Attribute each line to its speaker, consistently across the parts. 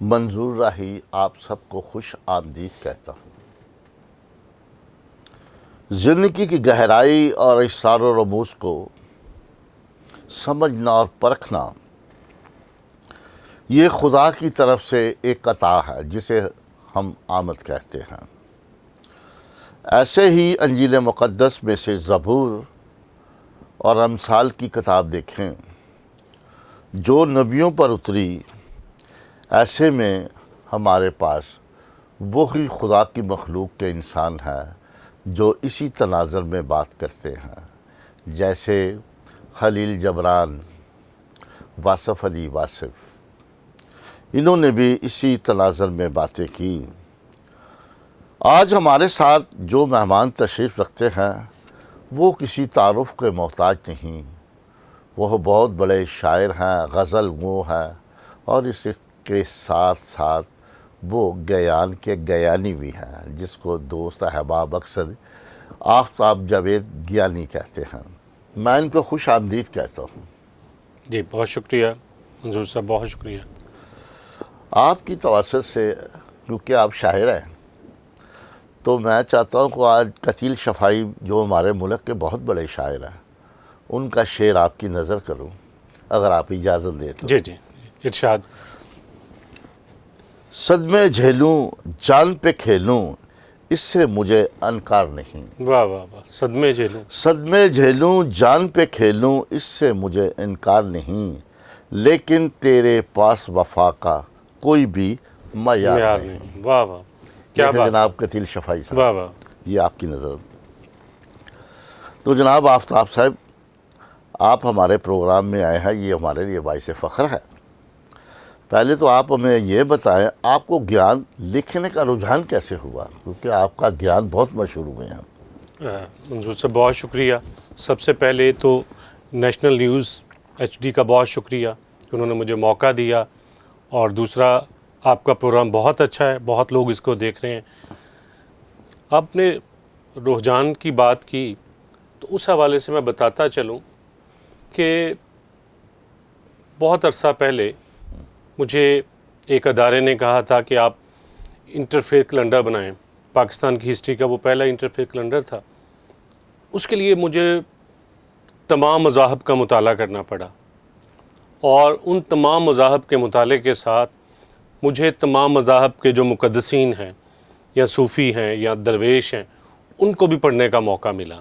Speaker 1: منظور راہی آپ سب کو خوش آمدید کہتا ہوں۔ زندگی کی گہرائی اور اسرار و رموز کو سمجھنا اور پرکھنا یہ خدا کی طرف سے ایک عطا ہے جسے ہم آمد کہتے ہیں۔ ایسے ہی انجیل مقدس میں سے زبور اور امثال کی کتاب دیکھیں جو نبیوں پر اتری، ایسے میں ہمارے پاس وہی خدا کی مخلوق کے انسان ہیں جو اسی تناظر میں بات کرتے ہیں، جیسے خلیل جبران، واصف علی واصف، انہوں نے بھی اسی تناظر میں باتیں کی۔ آج ہمارے ساتھ جو مہمان تشریف رکھتے ہیں وہ کسی تعارف کے محتاج نہیں، وہ بہت بڑے شاعر ہیں، غزل گو ہیں، اور اس کے ساتھ ساتھ وہ گیان کے گیانی بھی ہیں، جس کو دوست احباب اکثر آفتاب جاوید گیانی کہتے ہیں۔ میں ان کو خوش آمدید کہتا ہوں۔
Speaker 2: جی بہت شکریہ منظور صاحب، بہت شکریہ۔
Speaker 1: آپ کی توسط سے، کیونکہ آپ شاعر ہیں، تو میں چاہتا ہوں کہ آج قتیل شفاعی جو ہمارے ملک کے بہت بڑے شاعر ہیں ان کا شعر آپ کی نظر کروں، اگر آپ اجازت دیں تو۔
Speaker 2: جی جی ارشاد۔
Speaker 1: صدمے جھیلوں جان پہ کھیلوں اس سے مجھے انکار نہیں،
Speaker 2: واہ واہ واہ، صدمے جھیلوں۔
Speaker 1: صدمے جھیلوں جان پہ کھیلوں اس سے مجھے انکار نہیں، لیکن تیرے پاس وفا کا کوئی بھی معیار نہیں۔
Speaker 2: واہ واہ، کیا
Speaker 1: دیکھیں
Speaker 2: بات،
Speaker 1: جناب قتیل شفاعی صاحب،
Speaker 2: واہ واہ۔
Speaker 1: یہ آپ کی نظر۔ تو جناب آفتاب صاحب، آپ ہمارے پروگرام میں آئے ہیں، یہ ہمارے لیے باعث فخر ہے۔ پہلے تو آپ ہمیں یہ بتائیں آپ کو گیان لکھنے کا رجحان کیسے ہوا، کیونکہ آپ کا گیان بہت مشہور ہوئے ہیں۔
Speaker 2: منظور صاحب بہت شکریہ۔ سب سے پہلے تو نیشنل نیوز HD کا بہت شکریہ کہ انہوں نے مجھے موقع دیا، اور دوسرا آپ کا پروگرام بہت اچھا ہے، بہت لوگ اس کو دیکھ رہے ہیں۔ آپ نے رجحان کی بات کی تو اس حوالے سے میں بتاتا چلوں کہ بہت عرصہ پہلے مجھے ایک ادارے نے کہا تھا کہ آپ انٹرفیتھ کیلنڈر بنائیں۔ پاکستان کی ہسٹری کا وہ پہلا انٹرفیتھ کیلنڈر تھا۔ اس کے لیے مجھے تمام مذاہب کا مطالعہ کرنا پڑا، اور ان تمام مذاہب کے مطالعے کے ساتھ مجھے تمام مذاہب کے جو مقدسین ہیں یا صوفی ہیں یا درویش ہیں ان کو بھی پڑھنے کا موقع ملا۔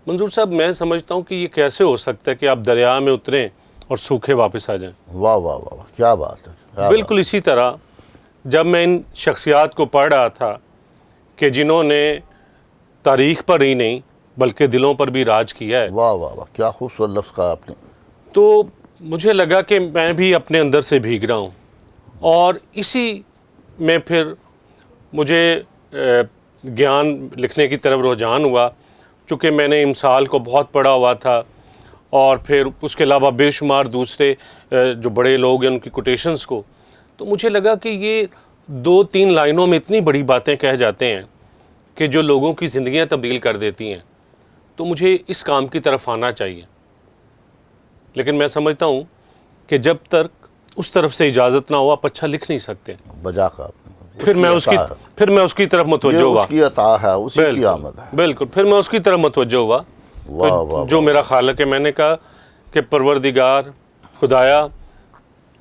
Speaker 2: منظور صاحب میں سمجھتا ہوں کہ یہ کیسے ہو سکتا ہے کہ آپ دریا میں اتریں اور سوکھے واپس آ جائیں۔
Speaker 1: واہ واہ واہ، کیا بات ہے۔
Speaker 2: بالکل اسی طرح جب میں ان شخصیات کو پڑھ رہا تھا کہ جنہوں نے تاریخ پر ہی نہیں بلکہ دلوں پر بھی راج کیا ہے،
Speaker 1: واہ واہ واہ، کیا خوبصورت لفظ کہا آپ نے۔
Speaker 2: تو مجھے لگا کہ میں بھی اپنے اندر سے بھیگ رہا ہوں، اور اسی میں پھر مجھے گیان لکھنے کی طرف رجحان ہوا، چونکہ میں نے امثال کو بہت پڑھا ہوا تھا، اور پھر اس کے علاوہ بے شمار دوسرے جو بڑے لوگ ہیں ان کی کوٹیشنز کو، تو مجھے لگا کہ یہ 2-3 لائنوں میں اتنی بڑی باتیں کہہ جاتے ہیں کہ جو لوگوں کی زندگیاں تبدیل کر دیتی ہیں، تو مجھے اس کام کی طرف آنا چاہیے۔ لیکن میں سمجھتا ہوں کہ جب تک اس طرف سے اجازت نہ ہو آپ اچھا لکھ نہیں سکتے۔
Speaker 1: بجا کا
Speaker 2: پھر میں اس کی طرف متوجہ ہوا۔
Speaker 1: اس کی عطا ہے، اسی کی آمد ہے۔
Speaker 2: بالکل، پھر میں اس کی طرف متوجہ ہوا جو میرا خالق ہے۔ میں نے کہا کہ پروردگار خدایا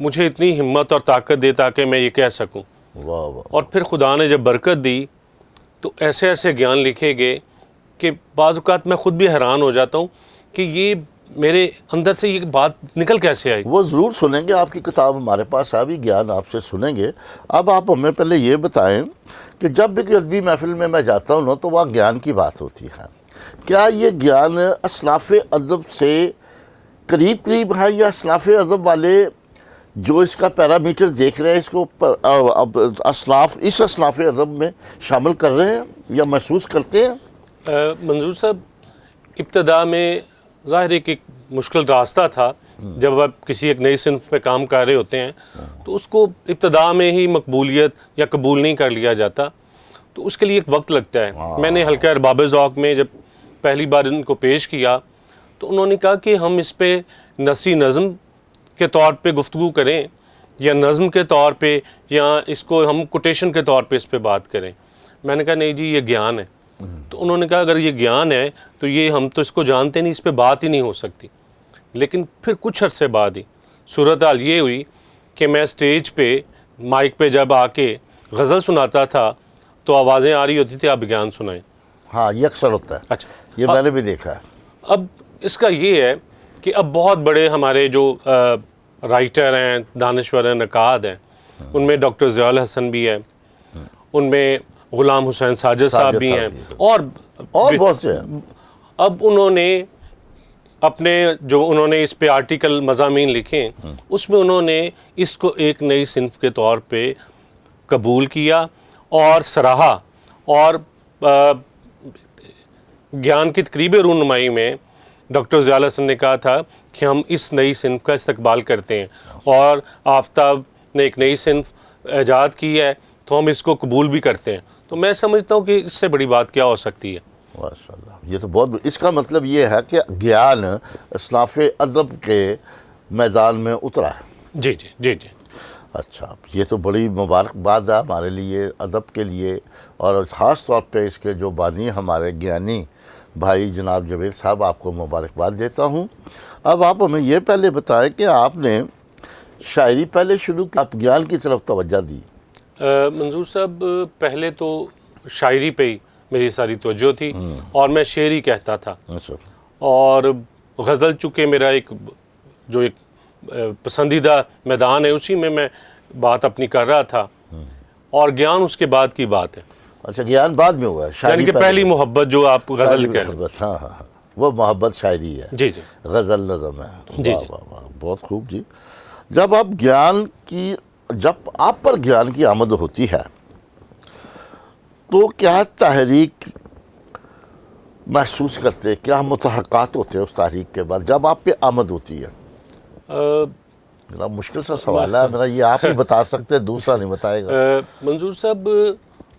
Speaker 2: مجھے اتنی ہمت اور طاقت دے تاکہ میں یہ کہہ سکوں۔
Speaker 1: واہ واہ،
Speaker 2: اور پھر خدا نے جب برکت دی تو ایسے ایسے گیان لکھے گئے کہ بعض اوقات میں خود بھی حیران ہو جاتا ہوں کہ یہ میرے اندر سے یہ بات نکل کیسے آئی۔
Speaker 1: وہ ضرور سنیں گے، آپ کی کتاب ہمارے پاس ابھی گیان آپ سے سنیں گے۔ اب آپ ہمیں پہلے یہ بتائیں کہ جب بھی ادبی محفل میں جاتا ہوں نا تو وہاں گیان کی بات ہوتی ہے، کیا یہ گیان اصناف ادب سے قریب ہے، یا اصناف ادب والے جو اس کا پیرامیٹر دیکھ رہے ہیں اس کو اس اصناف ادب میں شامل کر رہے ہیں یا محسوس کرتے ہیں؟
Speaker 2: منظور صاحب ابتدا میں ظاہر ہے کہ ایک مشکل راستہ تھا، جب آپ کسی ایک نئی صنف پہ کام کر رہے ہوتے ہیں تو اس کو ابتدا میں ہی مقبولیت یا قبول نہیں کر لیا جاتا، تو اس کے لیے ایک وقت لگتا ہے۔ میں نے حلقہ ارباب ذوق میں جب پہلی بار ان کو پیش کیا تو انہوں نے کہا کہ ہم اس پہ نثری نظم کے طور پہ گفتگو کریں یا نظم کے طور پہ یا اس کو ہم کوٹیشن کے طور پہ اس پہ بات کریں. میں نے کہا نہیں جی یہ گیان ہے. تو انہوں نے کہا اگر یہ گیان ہے تو یہ ہم تو اس کو جانتے نہیں, اس پہ بات ہی نہیں ہو سکتی. لیکن پھر کچھ عرصے بعد ہی صورتحال یہ ہوئی کہ میں اسٹیج پہ مائک پہ جب آ کے غزل سناتا تھا تو آوازیں آ رہی ہوتی تھی آپ گیان سنائیں.
Speaker 1: ہاں یہ اکثر ہوتا ہے.
Speaker 2: اچھا,
Speaker 1: یہ میں نے بھی دیکھا ہے.
Speaker 2: اب اس کا یہ ہے کہ اب بہت بڑے ہمارے جو رائٹر ہیں, دانشور ہیں, نقاد ہیں, ان میں ڈاکٹر ضیاء الحسن بھی ہے, ان میں غلام حسین ساجد صاحب بھی ہیں, اور
Speaker 1: بہت سے ہیں.
Speaker 2: اب انہوں نے انہوں نے اس پہ آرٹیکل مضامین لکھے, اس میں انہوں نے اس کو ایک نئی صنف کے طور پہ قبول کیا اور سراہا. اور گیان کی تقریب رونمائی میں ڈاکٹر ضیاء الحسن نے کہا تھا کہ ہم اس نئی صنف کا استقبال کرتے ہیں, اور آفتاب نے ایک نئی صنف ایجاد کی ہے تو ہم اس کو قبول بھی کرتے ہیں. تو میں سمجھتا ہوں کہ اس سے بڑی بات کیا ہو سکتی ہے.
Speaker 1: ماشاءاللہ, یہ تو بہت, اس کا مطلب یہ ہے کہ گیان اصناف ادب کے میدان میں اترا ہے.
Speaker 2: جی جی جی جی.
Speaker 1: اچھا, یہ تو بڑی مبارکباد ہے ہمارے لیے, ادب کے لیے, اور خاص طور پہ اس کے جو بانی ہمارے گیانی بھائی جناب جاوید صاحب, آپ کو مبارکباد دیتا ہوں. اب آپ ہمیں یہ پہلے بتائیں کہ آپ نے شاعری پہلے شروع کی, آپ گیان کی طرف توجہ دی؟
Speaker 2: منظور صاحب, پہلے تو شاعری پہ ہی میری ساری توجہ تھی, اور میں شعر ہی کہتا تھا. اور غزل چونکہ میرا ایک پسندیدہ میدان ہے, اسی میں بات اپنی کر رہا تھا, اور گیان اس کے بعد کی بات ہے.
Speaker 1: اچھا, گیان بعد میں ہوا ہے, شاعری
Speaker 2: یعنی کہ پہلی محبت جو آپ غزل کہہ رہے ہیں.
Speaker 1: ہاں ہاں, وہ محبت شاعری ہے.
Speaker 2: جی جی.
Speaker 1: غزل نظم ہے.
Speaker 2: جی
Speaker 1: واہ
Speaker 2: جی.
Speaker 1: واہ واہ, بہت خوب جی. جب آپ پر گیان کی آمد ہوتی ہے تو کیا تحریک محسوس کرتے, کیا متحقات ہوتے ہیں اس تحریک کے بعد جب آپ پہ آمد ہوتی ہے؟ میرا مشکل سا سوال ہے میرا, یہ آپ ہی بتا سکتے ہیں, دوسرا نہیں بتائے گا.
Speaker 2: منظور صاحب,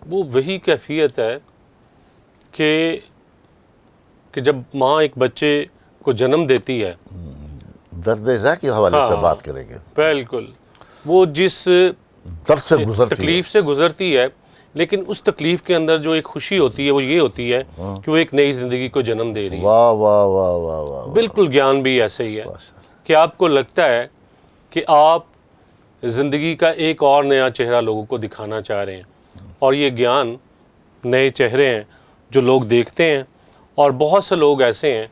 Speaker 2: وہ وہی کیفیت ہے کہ جب ماں ایک بچے کو جنم دیتی ہے,
Speaker 1: درد ذہ کے حوالے سے بات کریں گے.
Speaker 2: بالکل, وہ جس
Speaker 1: درد سے گزرتی ہے,
Speaker 2: تکلیف سے گزرتی ہے, لیکن اس تکلیف کے اندر جو ایک خوشی ہوتی ہے وہ یہ ہوتی ہے کہ وہ ایک نئی زندگی کو جنم دے رہی ہے.
Speaker 1: واہ واہ واہ واہ واہ.
Speaker 2: بالکل گیان بھی ایسے ہی ہے کہ آپ کو لگتا ہے کہ آپ زندگی کا ایک اور نیا چہرہ لوگوں کو دکھانا چاہ رہے ہیں, اور یہ گیان نئے چہرے ہیں جو لوگ دیکھتے ہیں, اور بہت سے لوگ ایسے ہیں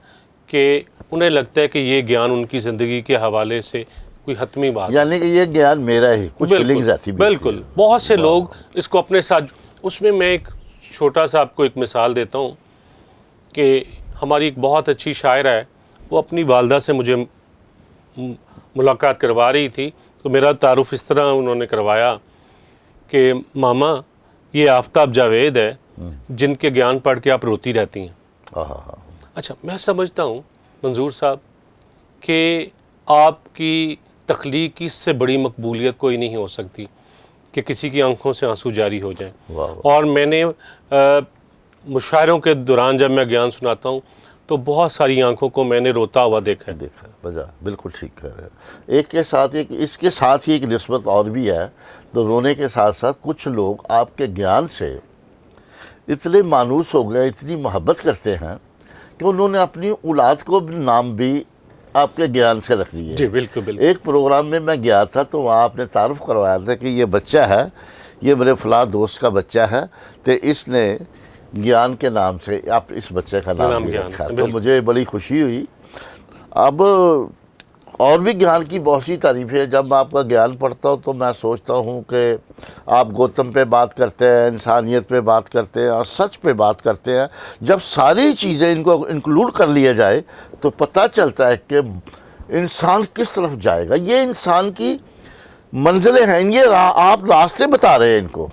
Speaker 2: کہ انہیں لگتا ہے کہ یہ گیان ان کی زندگی کے حوالے سے کوئی حتمی بات ہے,
Speaker 1: یعنی کہ یہ گیان میرا ہی, کچھ فیلنگز آتی بھی.
Speaker 2: بالکل, بہت سے لوگ اس کو اپنے ساتھ. اس میں ایک چھوٹا سا آپ کو ایک مثال دیتا ہوں کہ ہماری ایک بہت اچھی شاعرہ ہے, وہ اپنی والدہ سے مجھے ملاقات کروا رہی تھی, تو میرا تعارف اس طرح انہوں نے کروایا کہ ماما یہ آفتاب جاوید ہے جن کے گیان پڑھ کے آپ روتی رہتی ہیں. اچھا, میں سمجھتا ہوں منظور صاحب کہ آپ کی تخلیق کی اس سے بڑی مقبولیت کوئی نہیں ہو سکتی کہ کسی کی آنکھوں سے آنسو جاری ہو جائیں. اور میں نے مشاعروں کے دوران جب میں گیان سناتا ہوں تو بہت ساری آنکھوں کو میں نے روتا ہوا دیکھا ہے.
Speaker 1: بجا بالکل ٹھیک کہہ رہے ہیں. ایک کے ساتھ اس کے ساتھ ہی ایک نسبت اور بھی ہے, تو رونے کے ساتھ ساتھ کچھ لوگ آپ کے گیان سے اتنے مانوس ہو گئے, اتنی محبت کرتے ہیں کہ انہوں نے اپنی اولاد کو نام بھی آپ کے گیان سے رکھ لیے.
Speaker 2: جی بالکل بالکل.
Speaker 1: ایک پروگرام میں گیا تھا تو وہاں آپ نے تعارف کروایا تھا کہ یہ بچہ ہے, یہ میرے فلاں دوست کا بچہ ہے, تو اس نے گیان کے نام سے آپ اس بچے کا نام بھی رکھا. تو مجھے بڑی خوشی ہوئی. اب اور بھی گیان کی بہت سی تعریفیں ہیں. جب میں آپ کا گیان پڑھتا ہوں تو میں سوچتا ہوں کہ آپ گوتم پہ بات کرتے ہیں, انسانیت پہ بات کرتے ہیں, اور سچ پہ بات کرتے ہیں. جب ساری چیزیں ان کو انکلوڈ کر لیا جائے تو پتہ چلتا ہے کہ انسان کس طرف جائے گا. یہ انسان کی منزلیں ہیں, یہ آپ راستے بتا رہے ہیں ان کو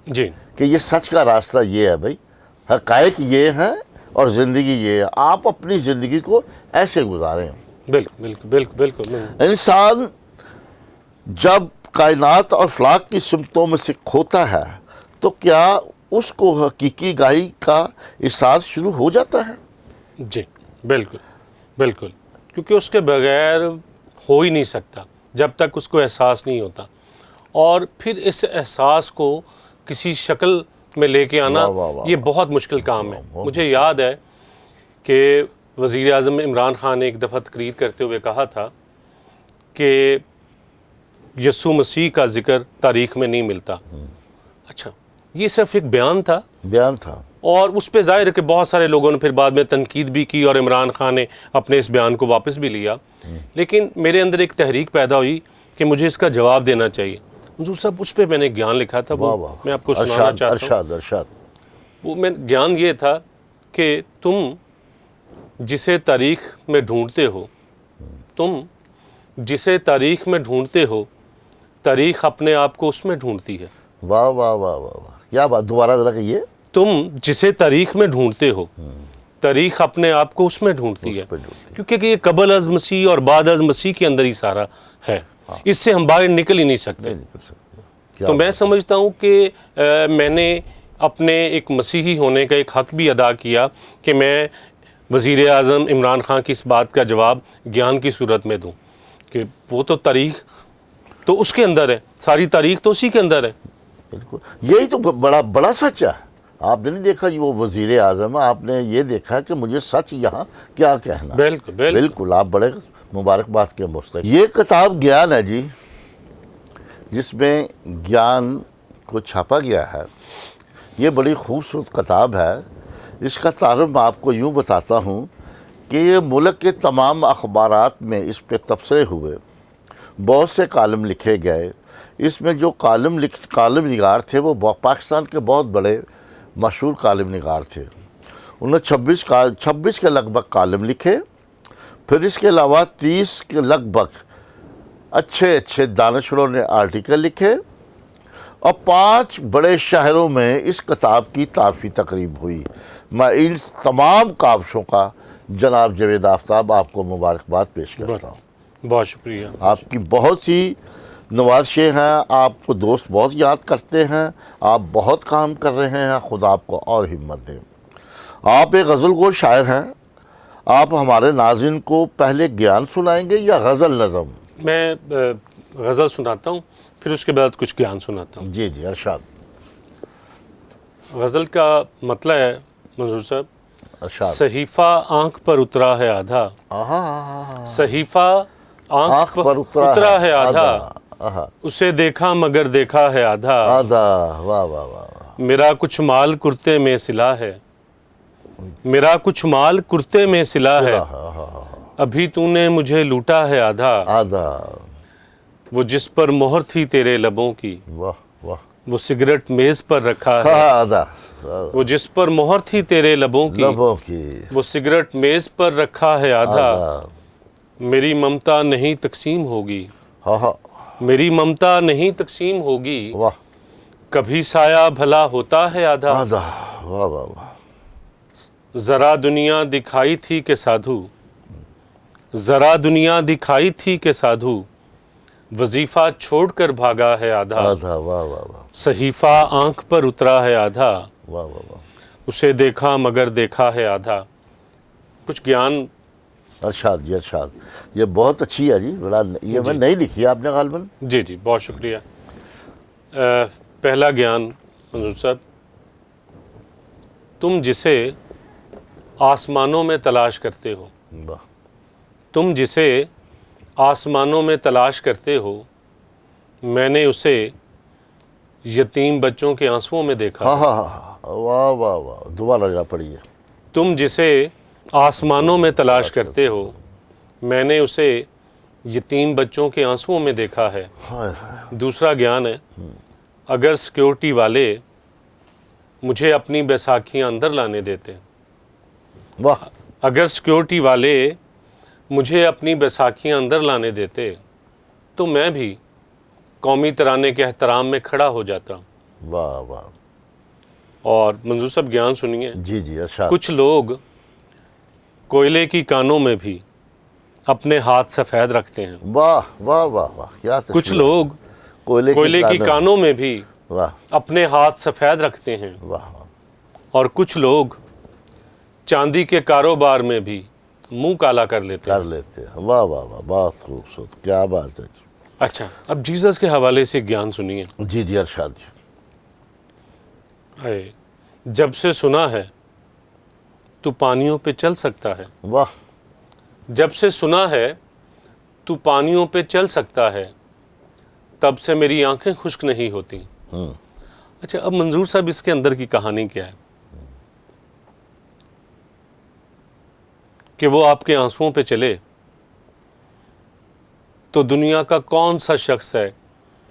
Speaker 2: جی
Speaker 1: کہ یہ سچ کا راستہ یہ ہے بھائی, حقائق یہ ہیں اور زندگی یہ ہے, آپ اپنی زندگی کو ایسے گزاریں.
Speaker 2: بالکل بالکل بالکل بالکل.
Speaker 1: انسان جب کائنات اور افلاک کی سمتوں میں سے کھوتا ہے تو کیا اس کو حقیقی گاہی کا احساس شروع ہو جاتا ہے؟
Speaker 2: جی بالکل بالکل, کیونکہ اس کے بغیر ہو ہی نہیں سکتا جب تک اس کو احساس نہیں ہوتا. اور پھر اس احساس کو کسی شکل میں لے کے آنا یہ بہت مشکل کام ہے. مجھے یاد ہے کہ وزیر اعظم عمران خان نے ایک دفعہ تقریر کرتے ہوئے کہا تھا کہ یسوع مسیح کا ذکر تاریخ میں نہیں ملتا. اچھا، یہ صرف ایک بیان تھا اور اس پہ ظاہر ہے کہ بہت سارے لوگوں نے پھر بعد میں تنقید بھی کی اور عمران خان نے اپنے اس بیان کو واپس بھی لیا. لیکن میرے اندر ایک تحریک پیدا ہوئی کہ مجھے اس کا جواب دینا چاہیے. حضور صاحب اس پہ میں نے گیان لکھا تھا، وہ میں آپ کو سنانا چاہتا ہوں. وہ میں گیان یہ تھا کہ تم جسے تاریخ میں ڈھونڈتے ہو تاریخ اپنے آپ کو اس میں ڈھونڈتی ہے.
Speaker 1: واہ واہ واہ واہ، کیا بات، دوبارہ ذرا کہیے.
Speaker 2: تم جسے تاریخ میں ڈھونڈتے ہو تاریخ اپنے آپ کو اس میں ڈھونڈتی ہے، کیونکہ یہ قبل از مسیح اور بعد از مسیح کے اندر ہی سارا ہے. اس سے ہم باہر نکل ہی نہیں سکتے. تو میں سمجھتا ہوں کہ میں نے اپنے ایک مسیحی ہونے کا ایک حق بھی ادا کیا کہ میں وزیر اعظم عمران خان کی اس بات کا جواب گیان کی صورت میں دوں کہ وہ تو تاریخ تو اس کے اندر ہے، ساری تاریخ تو اسی کے اندر ہے.
Speaker 1: بالکل، یہی تو بڑا سچ ہے. آپ نے نہیں دیکھا وہ وزیر اعظم، آپ نے یہ دیکھا کہ مجھے سچ یہاں کیا کہنا. بالکل آپ بڑے مبارکباد کے مستحق. یہ کتاب گیان ہے جی، جس میں گیان کو چھاپا گیا ہے. یہ بڑی خوبصورت کتاب ہے. اس کا تعارف میں آپ کو یوں بتاتا ہوں کہ یہ ملک کے تمام اخبارات میں اس پہ تبصرے ہوئے، بہت سے کالم لکھے گئے. اس میں جو کالم نگار تھے وہ پاکستان کے بہت بڑے مشہور کالم نگار تھے. انہوں نے 26 کے لگ بھگ کالم لکھے. پھر اس کے علاوہ 30 کے لگ بھگ اچھے دانشوروں نے آرٹیکل لکھے، اور 5 بڑے شہروں میں اس کتاب کی تعارفی تقریب ہوئی. میں ان تمام کاوشوں کا جناب جاوید آفتاب آپ کو مبارکباد پیش کرتا ہوں.
Speaker 2: بہت شکریہ.
Speaker 1: آپ کی بہت سی نوازشیں ہیں، آپ کو دوست بہت یاد کرتے ہیں، آپ بہت کام کر رہے ہیں. خدا آپ کو اور ہمت دے. آپ ایک غزل گو شاعر ہیں. آپ ہمارے ناظرین کو پہلے گیان سنائیں گے یا غزل نظم؟
Speaker 2: میں غزل سناتا ہوں، پھر اس کے بعد کچھ گیان سناتا ہوں.
Speaker 1: جی ارشاد.
Speaker 2: غزل کا مطلب ہے منظور صاحب،
Speaker 1: ارشاد.
Speaker 2: صحیفہ آنکھ پر اترا ہے آدھا، صحیفہ آنکھ پر اترا ہے آدھا، اسے دیکھا مگر دیکھا ہے آدھا.
Speaker 1: واہ واہ واہ.
Speaker 2: میرا کچھ مال کرتے میں سلا ہے، میرا کچھ مال کرتے میں سلا ہے، ابھی تو نے مجھے لوٹا ہے آدھا. وہ جس پر مہر تھی تیرے لبوں کی، وہ سگریٹ میز پر رکھا ہے. وہ جس پر مہر تھی تیرے لبوں کی، وہ سگریٹ میز پر رکھا ہے آدھا. میری ممتا نہیں تقسیم ہوگی، میری ممتا نہیں تقسیم ہوگی، کبھی سایہ بھلا ہوتا ہے آدھا. ذرا دنیا دکھائی تھی کہ سادھو، ذرا دنیا دکھائی تھی کہ سادھو، وظیفہ چھوڑ کر بھاگا ہے آدھا. صحیفہ آنکھ پر اترا ہے آدھا، اسے دیکھا مگر دیکھا ہے آدھا. کچھ گیان.
Speaker 1: ارشاد جی ارشاد. یہ بہت اچھی ہے جی، بڑا یہ میں نہیں لکھی آپ نے غالباً.
Speaker 2: جی بہت شکریہ. پہلا گیان منظور صاحب، تم جسے آسمانوں میں تلاش کرتے ہو، تم جسے آسمانوں میں تلاش کرتے ہو، میں نے اسے یتیم بچوں کے آنسوؤں میں دیکھا.
Speaker 1: واہ واہ واہ. دوبارہ جا پڑھیے.
Speaker 2: تم جسے آسمانوں میں تلاش کرتے ہو، میں نے اسے یتیم بچوں کے آنسوؤں میں دیکھا ہے. دوسرا گیان ہے، اگر سیکیورٹی والے مجھے اپنی بیساکھیاں اندر لانے دیتے، اگر سیکیورٹی والے مجھے اپنی بیساکھیاں اندر لانے دیتے تو میں بھی قومی ترانے کے احترام میں کھڑا ہو جاتا.
Speaker 1: واہ واہ.
Speaker 2: اور منظور صاحب گیان سنیے.
Speaker 1: جی ارشاد.
Speaker 2: کچھ لوگ کوئلے کی کانوں میں بھی اپنے ہاتھ سفید رکھتے ہیں.
Speaker 1: واہ واہ واہ واہ. کیا
Speaker 2: کچھ لوگ کوئلے کی کانوں میں بھی اپنے ہاتھ سفید رکھتے ہیں. اور کچھ لوگ چاندی کے کاروبار میں بھی منہ کالا کر لیتے ہیں.
Speaker 1: واہ واہ واہ. بہت خوبصورت. کیا بات ہے.
Speaker 2: اچھا، اب جیزس کے حوالے سے گیان سنیے.
Speaker 1: جی جی ارشاد جی.
Speaker 2: اے جب سے سنا ہے تو پانیوں پہ چل سکتا ہے.
Speaker 1: واہ.
Speaker 2: جب سے سنا ہے تو پانیوں پہ چل سکتا ہے، تب سے میری آنکھیں خشک نہیں ہوتی. اچھا، اب منظور صاحب اس کے اندر کی کہانی کیا ہے کہ وہ آپ کے آنسوؤں پہ چلے تو دنیا کا کون سا شخص ہے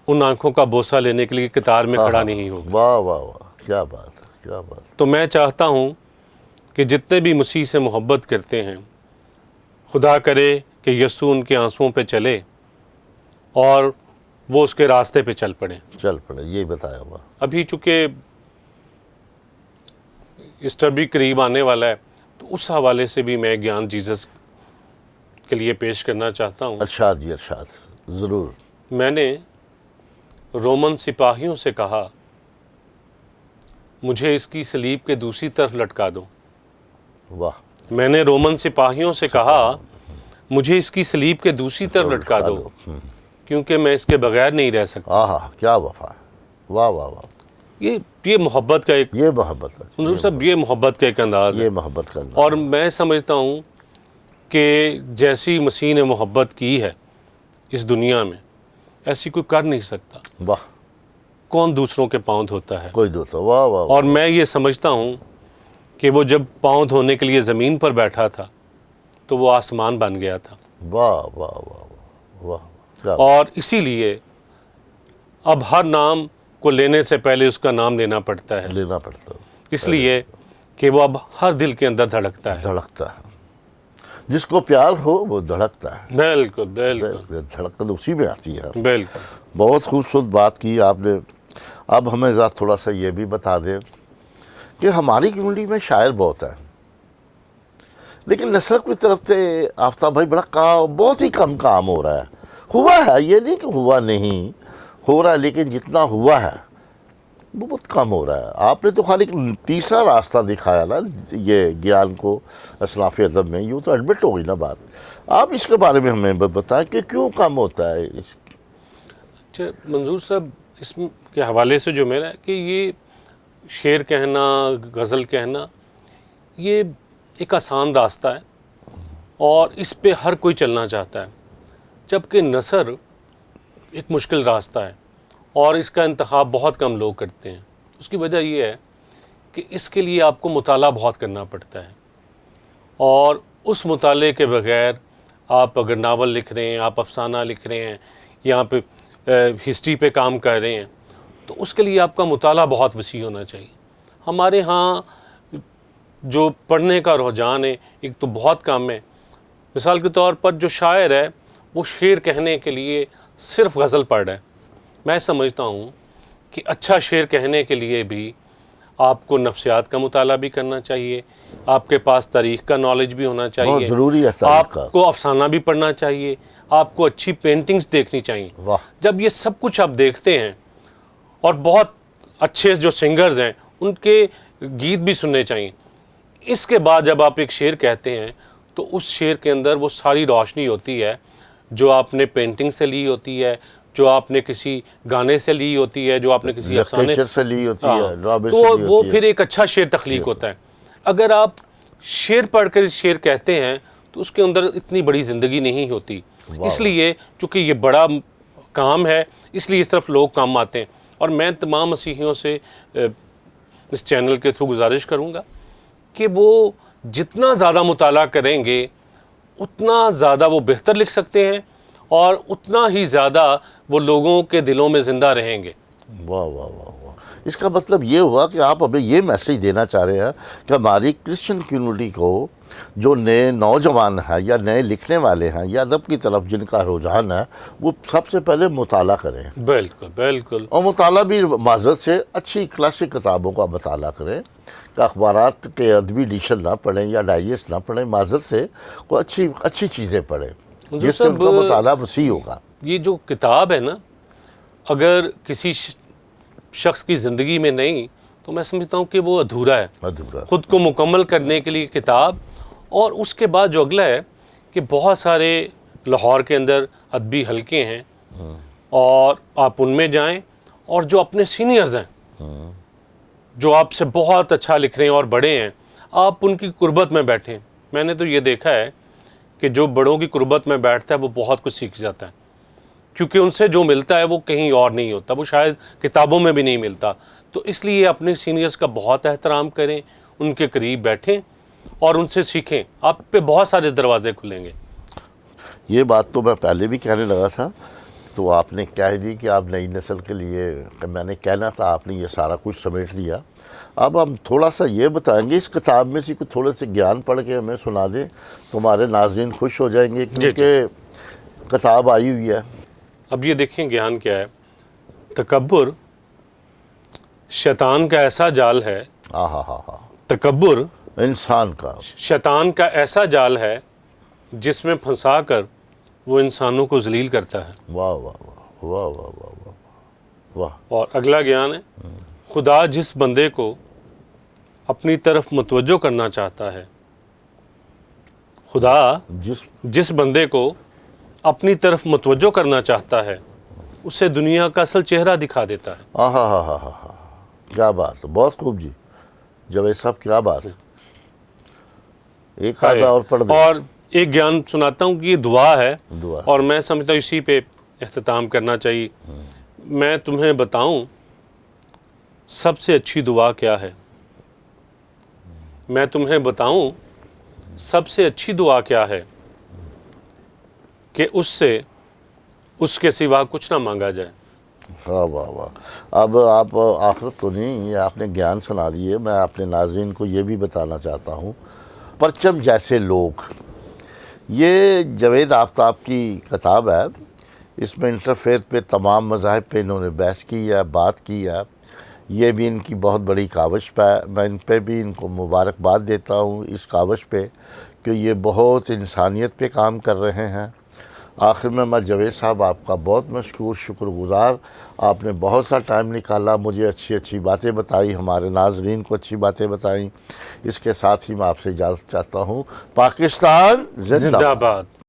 Speaker 2: ان آنکھوں کا بوسہ لینے کے لیے قطار میں کھڑا نہیں ہوگا.
Speaker 1: واہ واہ واہ، کیا بات ہے، کیا بات ہے.
Speaker 2: تو میں چاہتا ہوں کہ جتنے بھی مسیح سے محبت کرتے ہیں، خدا کرے کہ یسوع ان کے آنسوؤں پہ چلے اور وہ اس کے راستے پہ چل پڑے.
Speaker 1: چل پڑے، یہی بتایا ہوا.
Speaker 2: ابھی چونکہ ایسٹر بھی قریب آنے والا ہے، تو اس حوالے سے بھی میں گیان جیزس کے لیے پیش کرنا چاہتا ہوں.
Speaker 1: ارشاد جی ارشاد، ضرور.
Speaker 2: میں نے رومن سپاہیوں سے کہا مجھے اس کی صلیب کے دوسری طرف لٹکا دو.
Speaker 1: واہ.
Speaker 2: میں نے رومن سپاہیوں سے کہا مجھے اس کی صلیب کے دوسری طرف لٹکا دو، کیونکہ میں اس کے بغیر نہیں رہ سکتا.
Speaker 1: آہا، کیا وفا ہے. واہ واہ واہ.
Speaker 2: یہ محبت کا ایک،
Speaker 1: یہ محبت ہے.
Speaker 2: منظور صاحب یہ محبت کا ایک انداز ہے.
Speaker 1: یہ محبت کا انداز.
Speaker 2: اور میں سمجھتا ہوں کہ جیسی مسیح نے محبت کی ہے اس دنیا میں، ایسی کوئی کر نہیں سکتا.
Speaker 1: واہ.
Speaker 2: کون دوسروں کے پاؤں دھوتا ہے؟
Speaker 1: کوئی دوسرا. واہ واہ.
Speaker 2: اور میں یہ سمجھتا ہوں کہ وہ جب پاؤں دھونے کے لیے زمین پر بیٹھا تھا تو وہ آسمان بن گیا تھا.
Speaker 1: واہ واہ واہ واہ.
Speaker 2: اور اسی لیے اب ہر نام کو لینے سے پہلے اس کا نام لینا پڑتا ہے،
Speaker 1: لینا پڑتا ہے.
Speaker 2: اس لیے کہ وہ اب ہر دل کے اندر دھڑکتا ہے.
Speaker 1: دھڑکتا ہے. جس کو پیار ہو وہ دھڑکتا ہے.
Speaker 2: بالکل بالکل
Speaker 1: دھڑکن اسی میں آتی ہے.
Speaker 2: بالکل.
Speaker 1: بہت خوبصورت بات کی آپ نے. اب ہمیں ذرا تھوڑا سا یہ بھی بتا دیں کہ ہماری کمیونٹی میں شاعر بہت ہیں، لیکن نثر کی طرف سے آفتاب بھائی بہت ہی کم کام ہو رہا ہے. ہوا ہے، یہ نہیں کہ ہوا نہیں، ہو رہا ہے، لیکن جتنا ہوا ہے وہ بہت کم ہو رہا ہے. آپ نے تو خالی تیسرا راستہ دکھایا نا یہ گیان کو اصناف ادب میں. یوں تو ایڈمٹ ہو گئی نا بات. آپ اس کے بارے میں ہمیں بتائیں کہ کیوں کم ہوتا ہے.
Speaker 2: اچھا منظور صاحب، اس کے حوالے سے جو میرا ہے کہ یہ شعر کہنا، غزل کہنا، یہ ایک آسان راستہ ہے اور اس پہ ہر کوئی چلنا چاہتا ہے، جبکہ نثر ایک مشکل راستہ ہے اور اس کا انتخاب بہت کم لوگ کرتے ہیں. اس کی وجہ یہ ہے کہ اس کے لیے آپ کو مطالعہ بہت کرنا پڑتا ہے، اور اس مطالعے کے بغیر آپ اگر ناول لکھ رہے ہیں، آپ افسانہ لکھ رہے ہیں، یہاں پہ ہسٹری پہ کام کر رہے ہیں، تو اس کے لیے آپ کا مطالعہ بہت وسیع ہونا چاہیے. ہمارے ہاں جو پڑھنے کا رجحان ہے ایک تو بہت کم ہے. مثال کے طور پر جو شاعر ہے وہ شعر کہنے کے لیے صرف غزل پڑھ رہا ہے. میں سمجھتا ہوں کہ اچھا شعر کہنے کے لیے بھی آپ کو نفسیات کا مطالعہ بھی کرنا چاہیے، آپ کے پاس تاریخ کا نالج بھی ہونا چاہیے،
Speaker 1: بہت ضروری ہے تاریخ کا.
Speaker 2: آپ کو افسانہ بھی پڑھنا چاہیے، آپ کو اچھی پینٹنگز دیکھنی چاہیے.
Speaker 1: واہ.
Speaker 2: جب یہ سب کچھ آپ دیکھتے ہیں اور بہت اچھے جو سنگرز ہیں ان کے گیت بھی سننے چاہیے، اس کے بعد جب آپ ایک شعر کہتے ہیں تو اس شعر کے اندر وہ ساری روشنی ہوتی ہے جو آپ نے پینٹنگ سے لی ہوتی ہے، جو آپ نے کسی گانے سے لی ہوتی ہے، جو آپ نے کسی افسانے
Speaker 1: لٹریچر سے لی ہوتی ہے، ڈرامے سے
Speaker 2: تو
Speaker 1: لی
Speaker 2: وہ
Speaker 1: ہوتی ہے.
Speaker 2: پھر ایک اچھا شعر تخلیق ہوتا ہے. اگر آپ شعر پڑھ کر شعر کہتے ہیں تو اس کے اندر اتنی بڑی زندگی نہیں ہوتی. اس لیے چونکہ یہ بڑا کام ہے اس لیے اس طرف لوگ کم آتے ہیں. اور میں تمام مسیحیوں سے اس چینل کے تھرو گزارش کروں گا کہ وہ جتنا زیادہ مطالعہ کریں گے اتنا زیادہ وہ بہتر لکھ سکتے ہیں اور اتنا ہی زیادہ وہ لوگوں کے دلوں میں زندہ رہیں گے.
Speaker 1: واہ واہ واہ واہ. اس کا مطلب یہ ہوا کہ آپ ہمیں یہ میسیج دینا چاہ رہے ہیں کہ ہماری کرسچن کمیونٹی کو جو نئے نوجوان ہیں یا نئے لکھنے والے ہیں یا ادب کی طرف جن کا رجحان ہے وہ سب سے پہلے مطالعہ کریں.
Speaker 2: بالکل بالکل.
Speaker 1: اور مطالعہ بھی معذرت سے اچھی کلاسک کتابوں کا مطالعہ کریں کہ اخبارات کے ادبی ایڈیشن نہ پڑھیں یا ڈائجسٹ نہ پڑھیں. معذرت سے کوئی اچھی چیزیں پڑھیں جس سے ان کا مطالعہ وسیع ہوگا.
Speaker 2: یہ جو کتاب ہے نا، اگر کسی شخص کی زندگی میں نہیں تو میں سمجھتا ہوں کہ وہ ادھورا ہے.
Speaker 1: ادھورا.
Speaker 2: خود کو مکمل کرنے کے لیے کتاب. اور اس کے بعد جو اگلا ہے کہ بہت سارے لاہور کے اندر ادبی حلقے ہیں اور آپ ان میں جائیں، اور جو اپنے سینئرز ہیں جو آپ سے بہت اچھا لکھ رہے ہیں اور بڑے ہیں، آپ ان کی قربت میں بیٹھیں۔ میں نے تو یہ دیکھا ہے کہ جو بڑوں کی قربت میں بیٹھتا ہے وہ بہت کچھ سیکھ جاتا ہے، کیونکہ ان سے جو ملتا ہے وہ کہیں اور نہیں ہوتا، وہ شاید کتابوں میں بھی نہیں ملتا۔ تو اس لیے اپنے سینئرز کا بہت احترام کریں، ان کے قریب بیٹھیں اور ان سے سیکھیں، آپ پہ بہت سارے دروازے کھلیں گے۔
Speaker 1: یہ بات تو میں پہلے بھی کہنے لگا تھا، تو آپ نے کہہ دی کہ آپ نئی نسل کے لیے، میں نے کہنا تھا، آپ نے یہ سارا کچھ سمیٹ دیا۔ اب ہم تھوڑا سا یہ بتائیں گے، اس کتاب میں سے کچھ تھوڑے سے گیان پڑھ کے ہمیں سنا دیں تو ہمارے ناظرین خوش ہو جائیں گے، کیونکہ کتاب آئی ہوئی ہے۔
Speaker 2: اب یہ دیکھیں گیان کیا ہے۔ تکبر شیطان کا ایسا جال ہے، تکبر
Speaker 1: انسان کا
Speaker 2: شیطان کا ایسا جال ہے جس میں پھنسا کر وہ انسانوں کو ذلیل کرتا ہے۔
Speaker 1: واہ واہ واہ واہ واہ واہ واہ واہ۔
Speaker 2: اور اگلا گیان ہے، خدا جس بندے کو اپنی طرف متوجہ کرنا چاہتا ہے، خدا جس بندے کو اپنی طرف متوجہ کرنا چاہتا ہے اسے دنیا کا اصل چہرہ دکھا دیتا ہے۔
Speaker 1: ہاں، کیا بات ہے، بہت خوب جی، جاوید صاحب کیا بات ہے۔ ایک آدھا اور پڑھ دیں۔
Speaker 2: اور ایک گیان سناتا ہوں کہ یہ دعا ہے،
Speaker 1: دعا۔
Speaker 2: اور میں سمجھتا ہوں اسی پہ اختتام کرنا چاہیے۔ میں تمہیں بتاؤں سب سے اچھی دعا کیا ہے، میں تمہیں بتاؤں سب سے اچھی دعا کیا ہے، کہ اس سے اس کے سوا کچھ نہ مانگا جائے۔
Speaker 1: واہ واہ واہ۔ اب آپ آخرت تو نہیں، یہ آپ نے گیان سنا دیے۔ میں اپنے ناظرین کو یہ بھی بتانا چاہتا ہوں، پرچم جیسے لوگ، یہ جاوید آفتاب کی کتاب ہے۔ اس میں انٹرفیت پہ، تمام مذاہب پہ انہوں نے بحث کی ہے، بات کی ہے۔ یہ بھی ان کی بہت بڑی کاوش پہ ہے، میں ان پہ بھی ان کو مبارکباد دیتا ہوں اس کاوش پہ، کہ یہ بہت انسانیت پہ کام کر رہے ہیں۔ آخر میں جاوید صاحب آپ کا بہت مشکور، شکر گزار، آپ نے بہت سا ٹائم نکالا، مجھے اچھی باتیں بتائی، ہمارے ناظرین کو اچھی باتیں بتائیں۔ اس کے ساتھ ہی میں آپ سے اجازت چاہتا ہوں۔ پاکستان زندہ باد۔